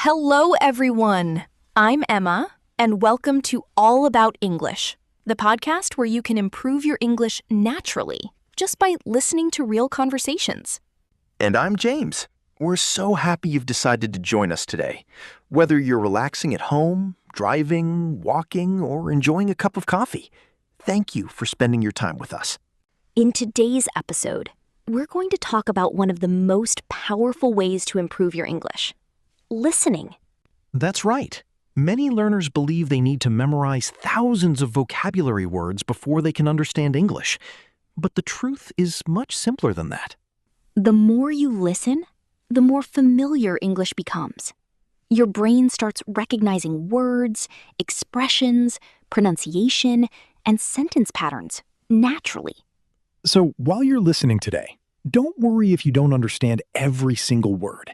Hello, everyone. I'm Emma, and welcome to All About English, the podcast where you can improve your English naturally just by listening to real conversations. And I'm James. We're so happy you've decided to join us today. Whether you're relaxing at home, driving, walking, or enjoying a cup of coffee, thank you for spending your time with us. In today's episode, we're going to talk about one of the most powerful ways to improve your English: listening. That's right. Many learners believe they need to memorize thousands of vocabulary words before they can understand English. But the truth is much simpler than that. The more you listen, the more familiar English becomes. Your brain starts recognizing words, expressions, pronunciation, and sentence patterns naturally. So while you're listening today, don't worry if you don't understand every single word.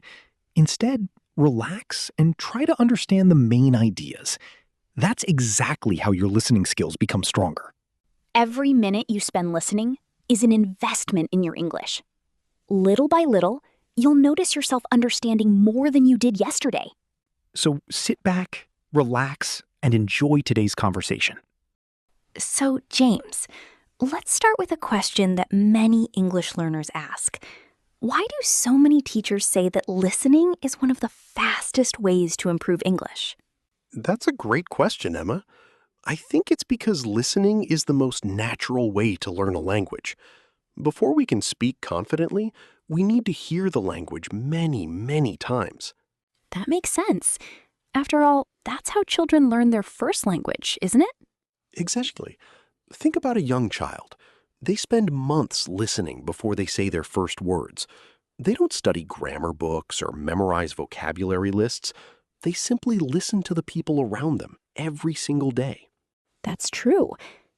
Instead, relax and try to understand the main ideas. That's exactly how your listening skills become stronger. Every minute you spend listening is an investment in your English. Little by little, you'll notice yourself understanding more than you did yesterday. So sit back, relax, and enjoy today's conversation. So, James, let's start with a question that many English learners ask. Why do so many teachers say that listening is one of the fastest ways to improve English? That's a great question, Emma. I think it's because listening is the most natural way to learn a language. Before we can speak confidently, we need to hear the language many, many times. That makes sense. After all, that's how children learn their first language, isn't it? Exactly. Think about a young child. They spend months listening before they say their first words. They don't study grammar books or memorize vocabulary lists. They simply listen to the people around them every single day. That's true.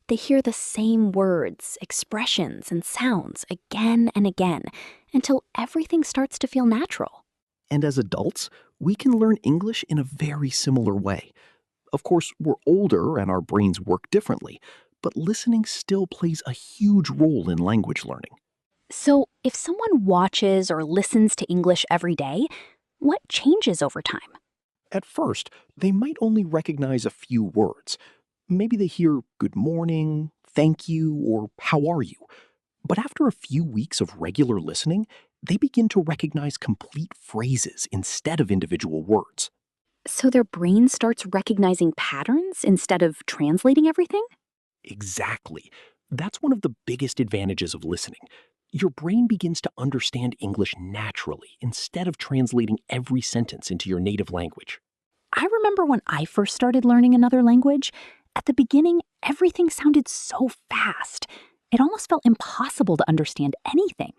They hear the same words, expressions, and sounds again and again until everything starts to feel natural. And as adults, we can learn English in a very similar way. Of course, we're older and our brains work differently, but listening still plays a huge role in language learning. So, if someone watches or listens to English every day, what changes over time? At first, they might only recognize a few words. Maybe they hear good morning, thank you, or how are you? But after a few weeks of regular listening, they begin to recognize complete phrases instead of individual words. So their brain starts recognizing patterns instead of translating everything? Exactly. That's one of the biggest advantages of listening. Your brain begins to understand English naturally instead of translating every sentence into your native language. I remember when I first started learning another language, at the beginning, everything sounded so fast. It almost felt impossible to understand anything.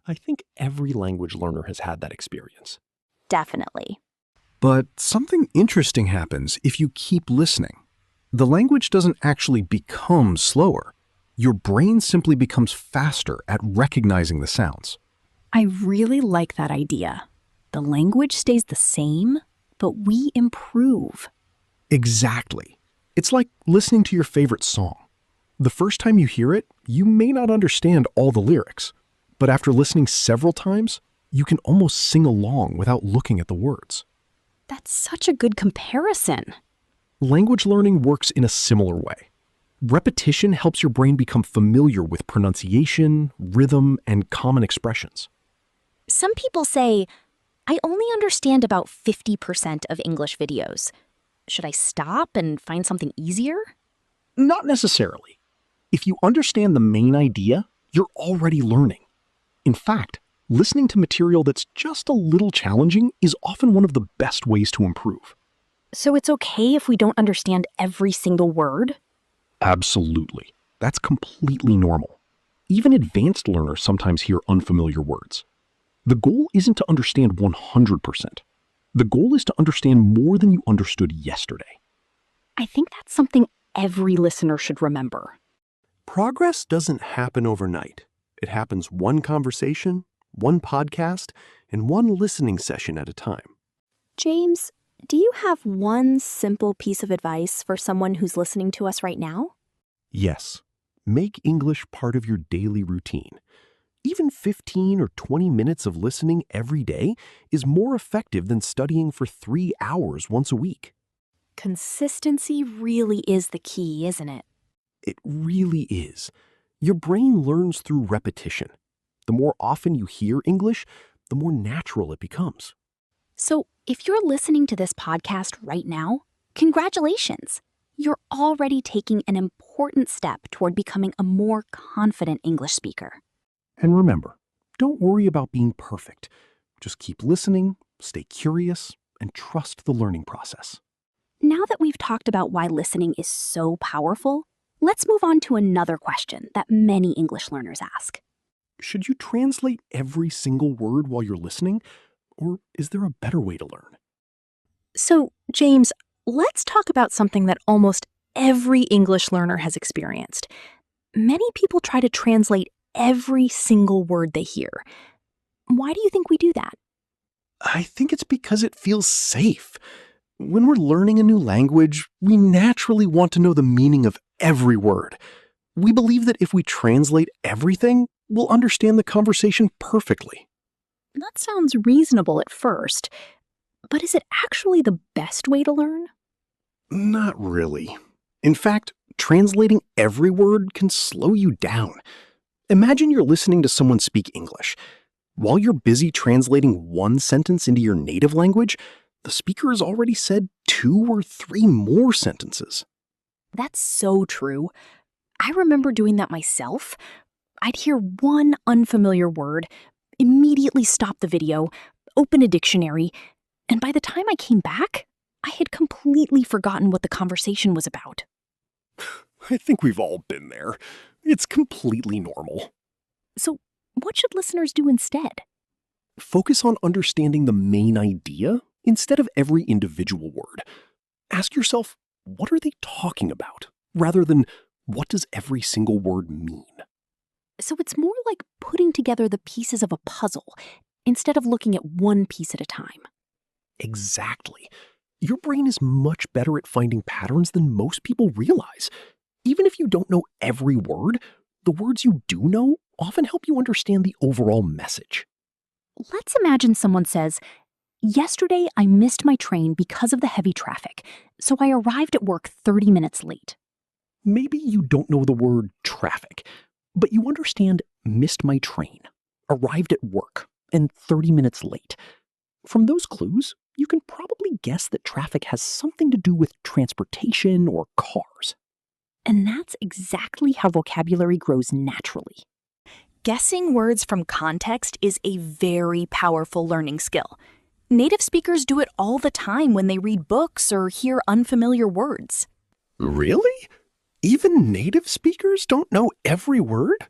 I think every language learner has had that experience. Definitely. But something interesting happens if you keep listening. The language doesn't actually become slower. Your brain simply becomes faster at recognizing the sounds. I really like that idea. The language stays the same, but we improve. Exactly. It's like listening to your favorite song. The first time you hear it, you may not understand all the lyrics. But after listening several times, you can almost sing along without looking at the words. That's such a good comparison. Language learning works in a similar way. Repetition helps your brain become familiar with pronunciation, rhythm, and common expressions. Some people say, I only understand about 50% of English videos. Should I stop and find something easier? Not necessarily. If you understand the main idea, you're already learning. In fact, listening to material that's just a little challenging is often one of the best ways to improve. So it's okay if we don't understand every single word? Absolutely. That's completely normal. Even advanced learners sometimes hear unfamiliar words. The goal isn't to understand 100%. The goal is to understand more than you understood yesterday. I think that's something every listener should remember. Progress doesn't happen overnight. It happens one conversation, one podcast, and one listening session at a time. James, do you have one simple piece of advice for someone who's listening to us right now? Yes, make English part of your daily routine. Even 15 or 20 minutes of listening every day is more effective than studying for 3 hours once a week. Consistency really is the key, isn't it? It really is. Your brain learns through repetition. The more often you hear English, the more natural it becomes. So, if you're listening to this podcast right now, congratulations! You're already taking an important step toward becoming a more confident English speaker. And remember, don't worry about being perfect. Just keep listening, stay curious, and trust the learning process. Now that we've talked about why listening is so powerful, let's move on to another question that many English learners ask. Should you translate every single word while you're listening, or is there a better way to learn? So, James, let's talk about something that almost every English learner has experienced. Many people try to translate every single word they hear. Why do you think we do that? I think it's because it feels safe. When we're learning a new language, we naturally want to know the meaning of every word. We believe that if we translate everything, we'll understand the conversation perfectly. That sounds reasonable at first, but is it actually the best way to learn? Not really. In fact, translating every word can slow you down. Imagine you're listening to someone speak English. While you're busy translating one sentence into your native language, the speaker has already said 2 or 3 more sentences. That's so true. I remember doing that myself. I'd hear one unfamiliar word, immediately stop the video, open a dictionary, and by the time I came back, I had completely forgotten what the conversation was about. I think we've all been there. It's completely normal. So, what should listeners do instead? Focus on understanding the main idea instead of every individual word. Ask yourself, what are they talking about? Rather than, what does every single word mean? So it's more like putting together the pieces of a puzzle instead of looking at one piece at a time. Exactly. Your brain is much better at finding patterns than most people realize. Even if you don't know every word, the words you do know often help you understand the overall message. Let's imagine someone says, "Yesterday I missed my train because of the heavy traffic, so I arrived at work 30 minutes late." Maybe you don't know the word traffic, but you understand missed my train, arrived at work, and 30 minutes late. From those clues, you can probably guess that traffic has something to do with transportation or cars. And that's exactly how vocabulary grows naturally. Guessing words from context is a very powerful learning skill. Native speakers do it all the time when they read books or hear unfamiliar words. Really? Even native speakers don't know every word?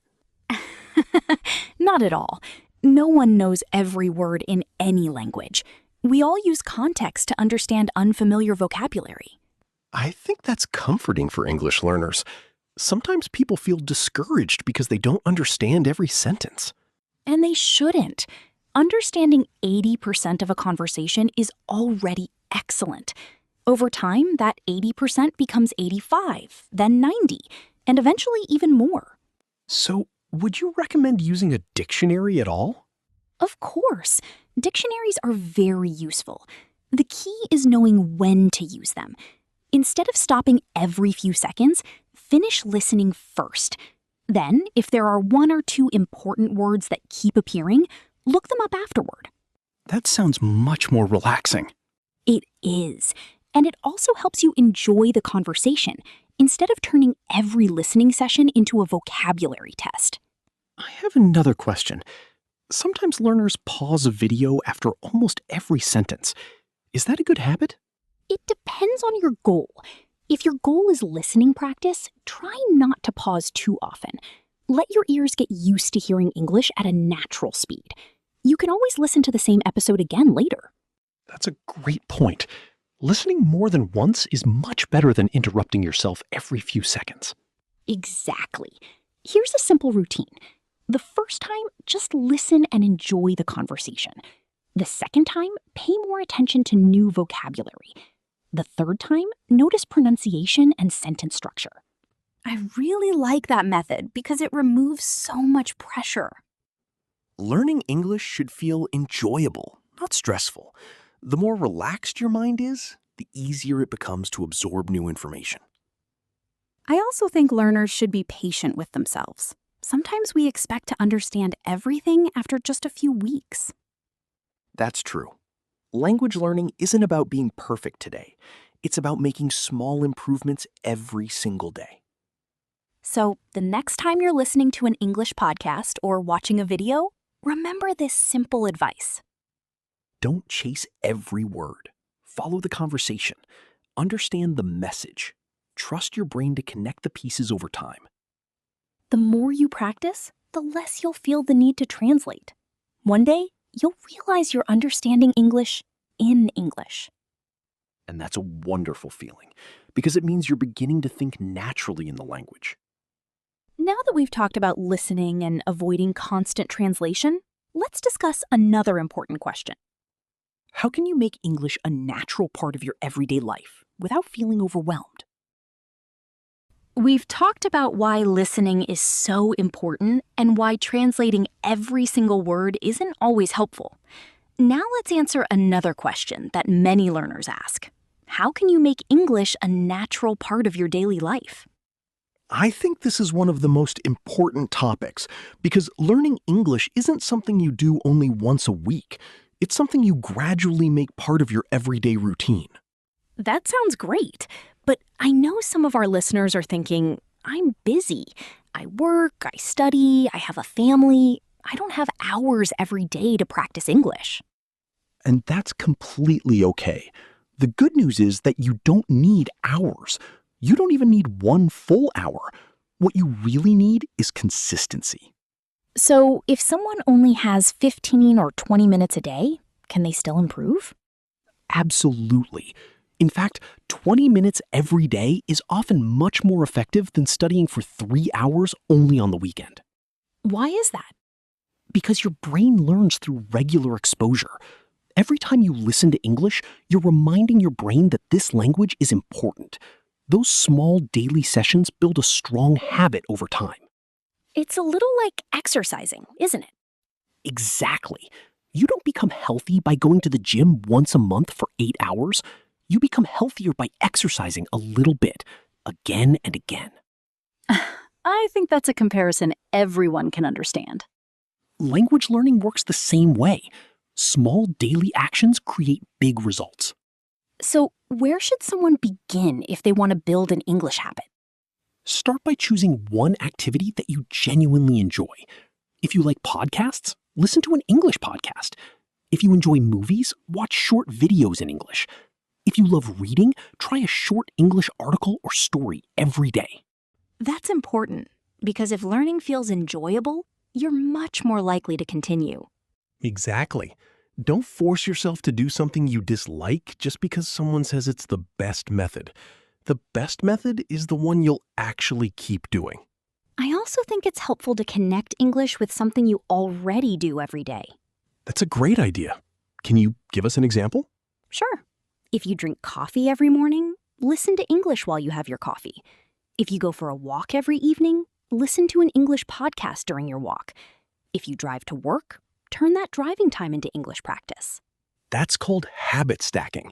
Not at all. No one knows every word in any language. We all use context to understand unfamiliar vocabulary. I think that's comforting for English learners. Sometimes people feel discouraged because they don't understand every sentence. And they shouldn't. Understanding 80% of a conversation is already excellent. Over time, that 80% becomes 85, then 90, and eventually even more. So, would you recommend using a dictionary at all? Of course, dictionaries are very useful. The key is knowing when to use them. Instead of stopping every few seconds, finish listening first. Then, if there are 1 or 2 important words that keep appearing, look them up afterward. That sounds much more relaxing. It is. And it also helps you enjoy the conversation instead of turning every listening session into a vocabulary test. I have another question. Sometimes learners pause a video after almost every sentence. Is that a good habit? It depends on your goal. If your goal is listening practice, try not to pause too often. Let your ears get used to hearing English at a natural speed. You can always listen to the same episode again later. That's a great point. Listening more than once is much better than interrupting yourself every few seconds. Exactly. Here's a simple routine. The first time, just listen and enjoy the conversation. The second time, pay more attention to new vocabulary. The third time, notice pronunciation and sentence structure. I really like that method because it removes so much pressure. Learning English should feel enjoyable, not stressful. The more relaxed your mind is, the easier it becomes to absorb new information. I also think learners should be patient with themselves. Sometimes we expect to understand everything after just a few weeks. That's true. Language learning isn't about being perfect today. It's about making small improvements every single day. So, the next time you're listening to an English podcast or watching a video, remember this simple advice. Don't chase every word. Follow the conversation. Understand the message. Trust your brain to connect the pieces over time. The more you practice, the less you'll feel the need to translate. One day, you'll realize you're understanding English in English. And that's a wonderful feeling because it means you're beginning to think naturally in the language. Now that we've talked about listening and avoiding constant translation, let's discuss another important question. How can you make English a natural part of your everyday life without feeling overwhelmed? We've talked about why listening is so important and why translating every single word isn't always helpful. Now let's answer another question that many learners ask. How can you make English a natural part of your daily life? I think this is one of the most important topics because learning English isn't something you do only once a week. It's something you gradually make part of your everyday routine. That sounds great, but I know some of our listeners are thinking, I'm busy. I work, I study, I have a family. I don't have hours every day to practice English. And that's completely okay. The good news is that you don't need hours. You don't even need 1 full hour. What you really need is consistency. So if someone only has 15 or 20 minutes a day, can they still improve? Absolutely. In fact, 20 minutes every day is often much more effective than studying for 3 hours only on the weekend. Why is that? Because your brain learns through regular exposure. Every time you listen to English, you're reminding your brain that this language is important. Those small daily sessions build a strong habit over time. It's a little like exercising, isn't it? Exactly. You don't become healthy by going to the gym once a month for 8 hours. You become healthier by exercising a little bit, again and again. I think that's a comparison everyone can understand. Language learning works the same way. Small daily actions create big results. So, where should someone begin if they want to build an English habit? Start by choosing one activity that you genuinely enjoy. If you like podcasts, listen to an English podcast. If you enjoy movies, watch short videos in English. If you love reading, try a short English article or story every day. That's important, because if learning feels enjoyable, you're much more likely to continue. Exactly. Don't force yourself to do something you dislike just because someone says it's the best method. The best method is the one you'll actually keep doing. I also think it's helpful to connect English with something you already do every day. That's a great idea. Can you give us an example? Sure. If you drink coffee every morning, listen to English while you have your coffee. If you go for a walk every evening, listen to an English podcast during your walk. If you drive to work, turn that driving time into English practice. That's called habit stacking.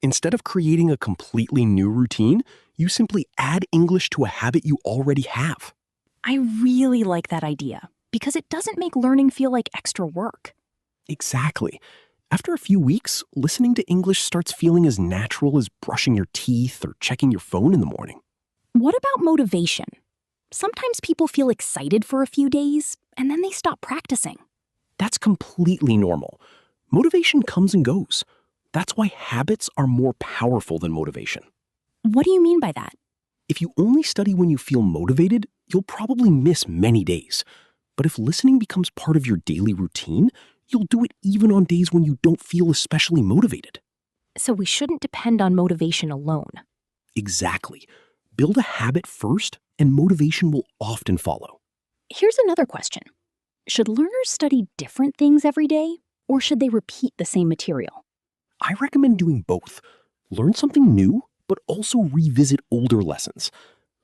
Instead of creating a completely new routine, you simply add English to a habit you already have. I really like that idea because it doesn't make learning feel like extra work. Exactly. After a few weeks, listening to English starts feeling as natural as brushing your teeth or checking your phone in the morning. What about motivation? Sometimes people feel excited for a few days and then they stop practicing. That's completely normal. Motivation comes and goes. That's why habits are more powerful than motivation. What do you mean by that? If you only study when you feel motivated, you'll probably miss many days. But if listening becomes part of your daily routine, you'll do it even on days when you don't feel especially motivated. So we shouldn't depend on motivation alone. Exactly. Build a habit first, and motivation will often follow. Here's another question. Should learners study different things every day, or should they repeat the same material? I recommend doing both. Learn something new, but also revisit older lessons.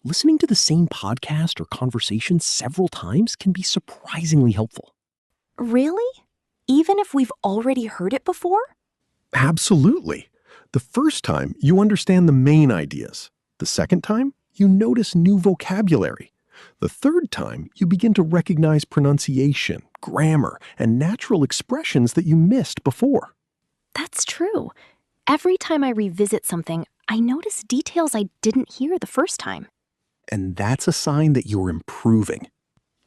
Listening to the same podcast or conversation several times can be surprisingly helpful. Really? Even if we've already heard it before? Absolutely. The first time, you understand the main ideas. The second time, you notice new vocabulary. The third time, you begin to recognize pronunciation, grammar, and natural expressions that you missed before. That's true. Every time I revisit something, I notice details I didn't hear the first time. And that's a sign that you're improving.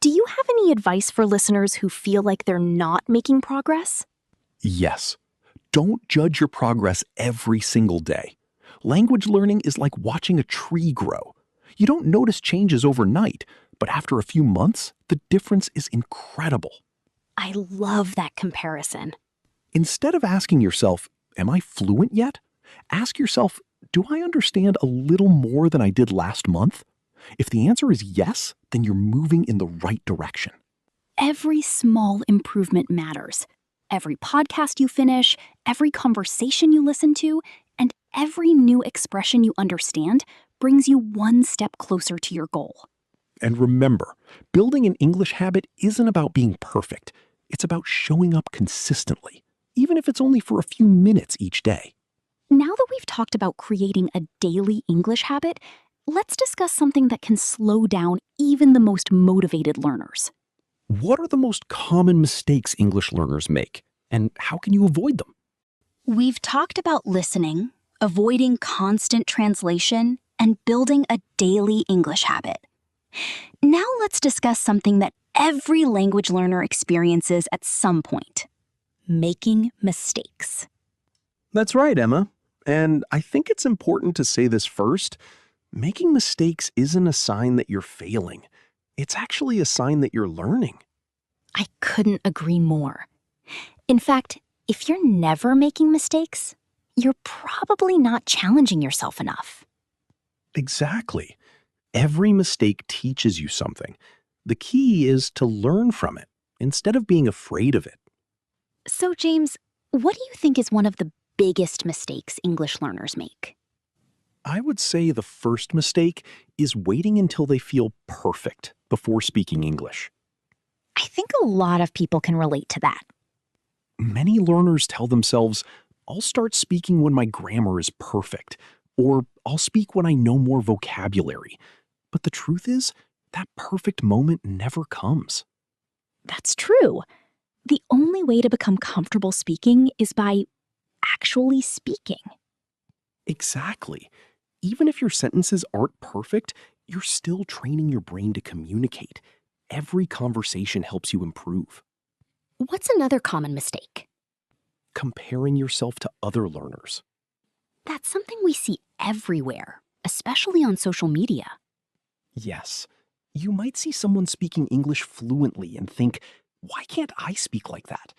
Do you have any advice for listeners who feel like they're not making progress? Yes. Don't judge your progress every single day. Language learning is like watching a tree grow. You don't notice changes overnight, but after a few months, the difference is incredible. I love that comparison. Instead of asking yourself, am I fluent yet? Ask yourself, do I understand a little more than I did last month? If the answer is yes, then you're moving in the right direction. Every small improvement matters. Every podcast you finish, every conversation you listen to, and every new expression you understand brings you one step closer to your goal. And remember, building an English habit isn't about being perfect. It's about showing up consistently, even if it's only for a few minutes each day. Now that we've talked about creating a daily English habit, let's discuss something that can slow down even the most motivated learners. What are the most common mistakes English learners make, and how can you avoid them? We've talked about listening, avoiding constant translation, and building a daily English habit. Now let's discuss something that every language learner experiences at some point: making mistakes. That's right, Emma. And I think it's important to say this first. Making mistakes isn't a sign that you're failing. It's actually a sign that you're learning. I couldn't agree more. In fact, if you're never making mistakes, you're probably not challenging yourself enough. Exactly. Every mistake teaches you something. The key is to learn from it instead of being afraid of it. So, James, what do you think is one of the biggest mistakes English learners make? I would say the first mistake is waiting until they feel perfect before speaking English. I think a lot of people can relate to that. Many learners tell themselves, I'll start speaking when my grammar is perfect, or I'll speak when I know more vocabulary. But the truth is, that perfect moment never comes. That's true. The only way to become comfortable speaking is by actually speaking. Exactly. Even if your sentences aren't perfect, you're still training your brain to communicate. Every conversation helps you improve. What's another common mistake? Comparing yourself to other learners. That's something we see everywhere, especially on social media. Yes, you might see someone speaking English fluently and think, why can't I speak like that?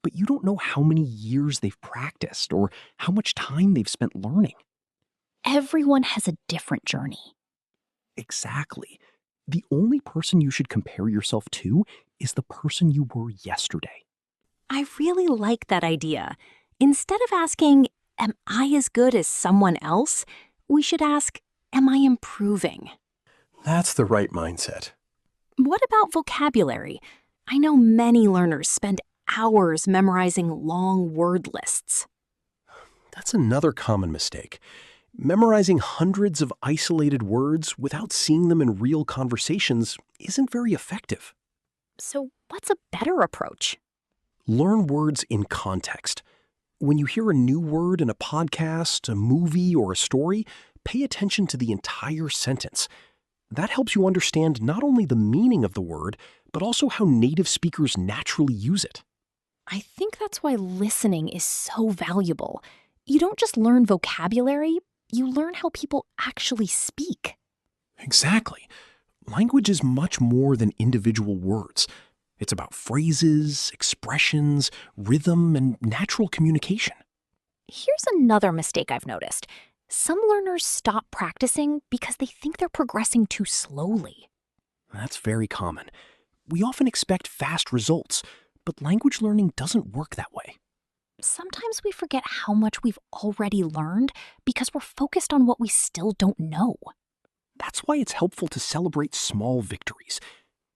But you don't know how many years they've practiced or how much time they've spent learning. Everyone has a different journey. Exactly. The only person you should compare yourself to is the person you were yesterday. I really like that idea. Instead of asking, am I as good as someone else? We should ask, am I improving? That's the right mindset. What about vocabulary? I know many learners spend hours memorizing long word lists. That's another common mistake. Memorizing hundreds of isolated words without seeing them in real conversations isn't very effective. So, what's a better approach? Learn words in context. When you hear a new word in a podcast, a movie, or a story, pay attention to the entire sentence. That helps you understand not only the meaning of the word, but also how native speakers naturally use it. I think that's why listening is so valuable. You don't just learn vocabulary, you learn how people actually speak. Exactly. Language is much more than individual words. It's about phrases, expressions, rhythm, and natural communication. Here's another mistake I've noticed. Some learners stop practicing because they think they're progressing too slowly. That's very common. We often expect fast results, but language learning doesn't work that way. Sometimes we forget how much we've already learned because we're focused on what we still don't know. That's why it's helpful to celebrate small victories.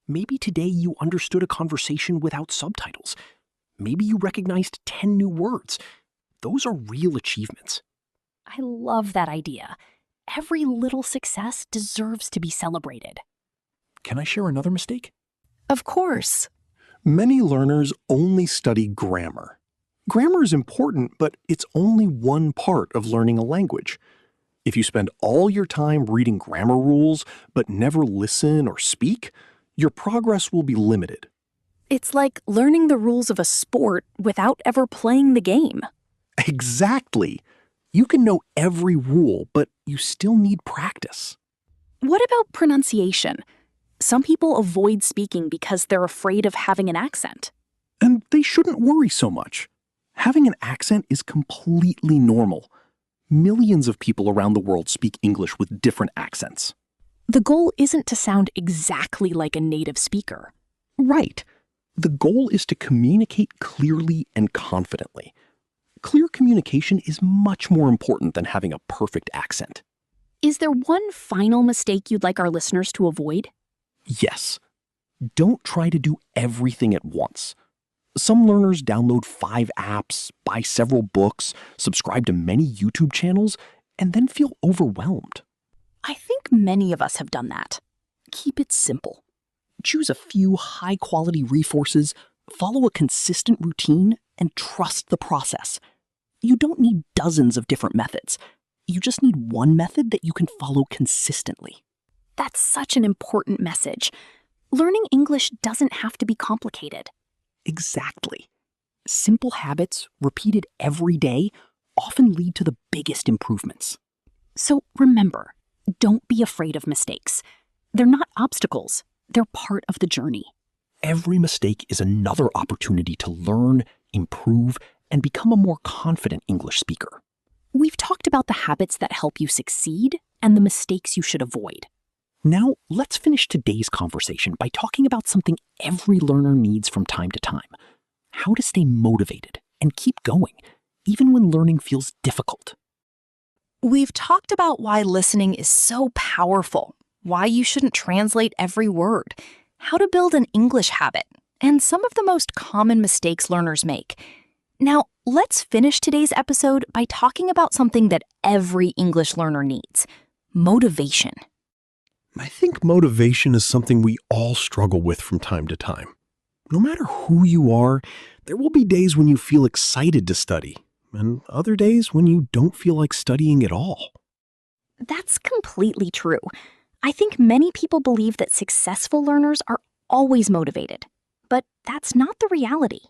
Maybe today you understood a conversation without subtitles. Maybe you recognized 10 new words. Those are real achievements. I love that idea. Every little success deserves to be celebrated. Can I share another mistake? Of course. Many learners only study grammar. Grammar is important, but it's only one part of learning a language. If you spend all your time reading grammar rules but never listen or speak, your progress will be limited. It's like learning the rules of a sport without ever playing the game. Exactly. You can know every rule, but you still need practice. What about pronunciation? Some people avoid speaking because they're afraid of having an accent. And they shouldn't worry so much. Having an accent is completely normal. Millions of people around the world speak English with different accents. The goal isn't to sound exactly like a native speaker. Right. The goal is to communicate clearly and confidently. Clear communication is much more important than having a perfect accent. Is there one final mistake you'd like our listeners to avoid? Yes. Don't try to do everything at once. Some learners download 5 apps, buy several books, subscribe to many YouTube channels, and then feel overwhelmed. I think many of us have done that. Keep it simple. Choose a few high-quality resources, follow a consistent routine, and trust the process. You don't need dozens of different methods. You just need one method that you can follow consistently. That's such an important message. Learning English doesn't have to be complicated. Exactly. Simple habits, repeated every day, often lead to the biggest improvements. So remember, don't be afraid of mistakes. They're not obstacles. They're part of the journey. Every mistake is another opportunity to learn, improve, and become a more confident English speaker. We've talked about the habits that help you succeed and the mistakes you should avoid. Now, let's finish today's conversation by talking about something every learner needs from time to time: how to stay motivated and keep going, even when learning feels difficult. We've talked about why listening is so powerful, why you shouldn't translate every word, how to build an English habit, and some of the most common mistakes learners make. Now, let's finish today's episode by talking about something that every English learner needs: motivation. I think motivation is something we all struggle with from time to time. No matter who you are, there will be days when you feel excited to study, and other days when you don't feel like studying at all. That's completely true. I think many people believe that successful learners are always motivated, but that's not the reality.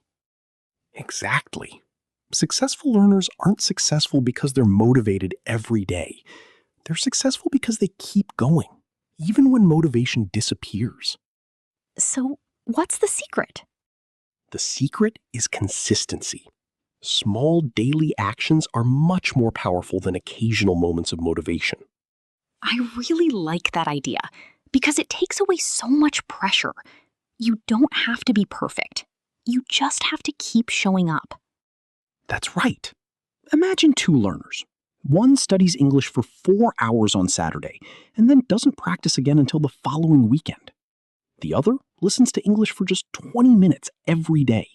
Exactly. Successful learners aren't successful because they're motivated every day. They're successful because they keep going, even when motivation disappears. So, what's the secret? The secret is consistency. Small daily actions are much more powerful than occasional moments of motivation. I really like that idea because it takes away so much pressure. You don't have to be perfect. You just have to keep showing up. That's right. Imagine 2 learners. One studies English for 4 hours on Saturday and then doesn't practice again until the following weekend. The other listens to English for just 20 minutes every day.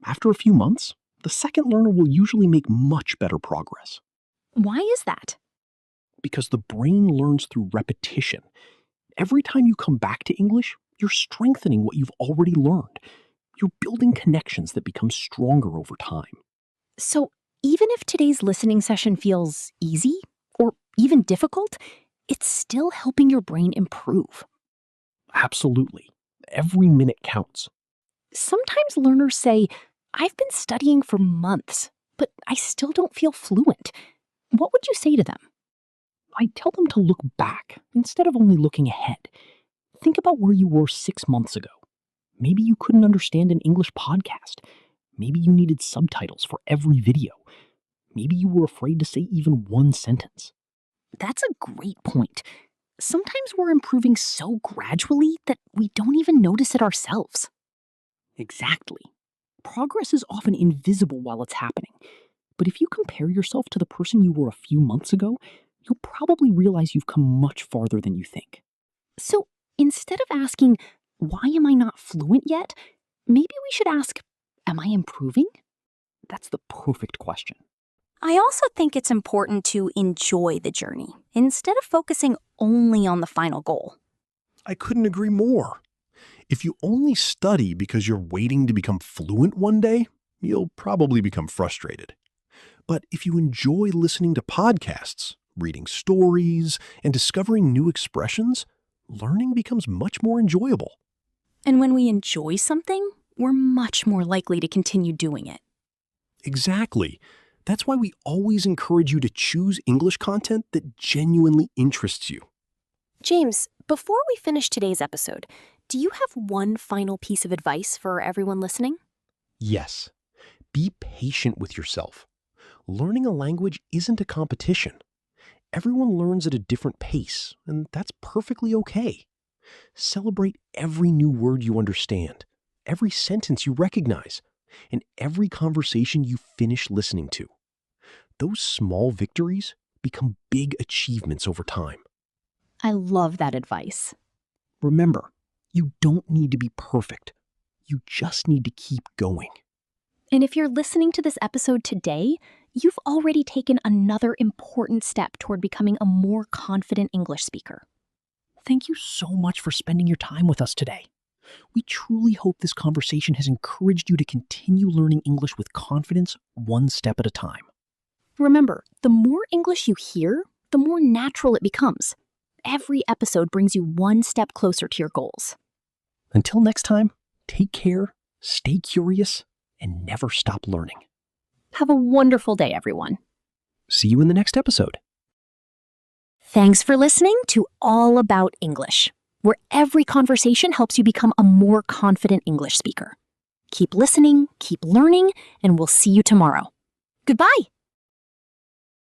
After a few months, the second learner will usually make much better progress. Why is that? Because the brain learns through repetition. Every time you come back to English, you're strengthening what you've already learned. You're building connections that become stronger over time. So, even if today's listening session feels easy or even difficult, it's still helping your brain improve. Absolutely. Every minute counts. Sometimes learners say, I've been studying for months, but I still don't feel fluent. What would you say to them? I tell them to look back instead of only looking ahead. Think about where you were 6 months ago. Maybe you couldn't understand an English podcast. Maybe you needed subtitles for every video. Maybe you were afraid to say even one sentence. That's a great point. Sometimes we're improving so gradually that we don't even notice it ourselves. Exactly. Progress is often invisible while it's happening. But if you compare yourself to the person you were a few months ago, you'll probably realize you've come much farther than you think. So instead of asking, Why am I not fluent yet? Maybe we should ask, am I improving? That's the perfect question. I also think it's important to enjoy the journey instead of focusing only on the final goal. I couldn't agree more. If you only study because you're waiting to become fluent one day, you'll probably become frustrated. But if you enjoy listening to podcasts, reading stories, and discovering new expressions, learning becomes much more enjoyable. And when we enjoy something, we're much more likely to continue doing it. Exactly. That's why we always encourage you to choose English content that genuinely interests you. James, before we finish today's episode, do you have one final piece of advice for everyone listening? Yes. Be patient with yourself. Learning a language isn't a competition. Everyone learns at a different pace, and that's perfectly okay. Celebrate every new word you understand, every sentence you recognize, and every conversation you finish listening to. Those small victories become big achievements over time. I love that advice. Remember, you don't need to be perfect. You just need to keep going. And if you're listening to this episode today, you've already taken another important step toward becoming a more confident English speaker. Thank you so much for spending your time with us today. We truly hope this conversation has encouraged you to continue learning English with confidence, one step at a time. Remember, the more English you hear, the more natural it becomes. Every episode brings you one step closer to your goals. Until next time, take care, stay curious, and never stop learning. Have a wonderful day, everyone. See you in the next episode. Thanks for listening to All About English, where every conversation helps you become a more confident English speaker. Keep listening, keep learning, and we'll see you tomorrow. Goodbye.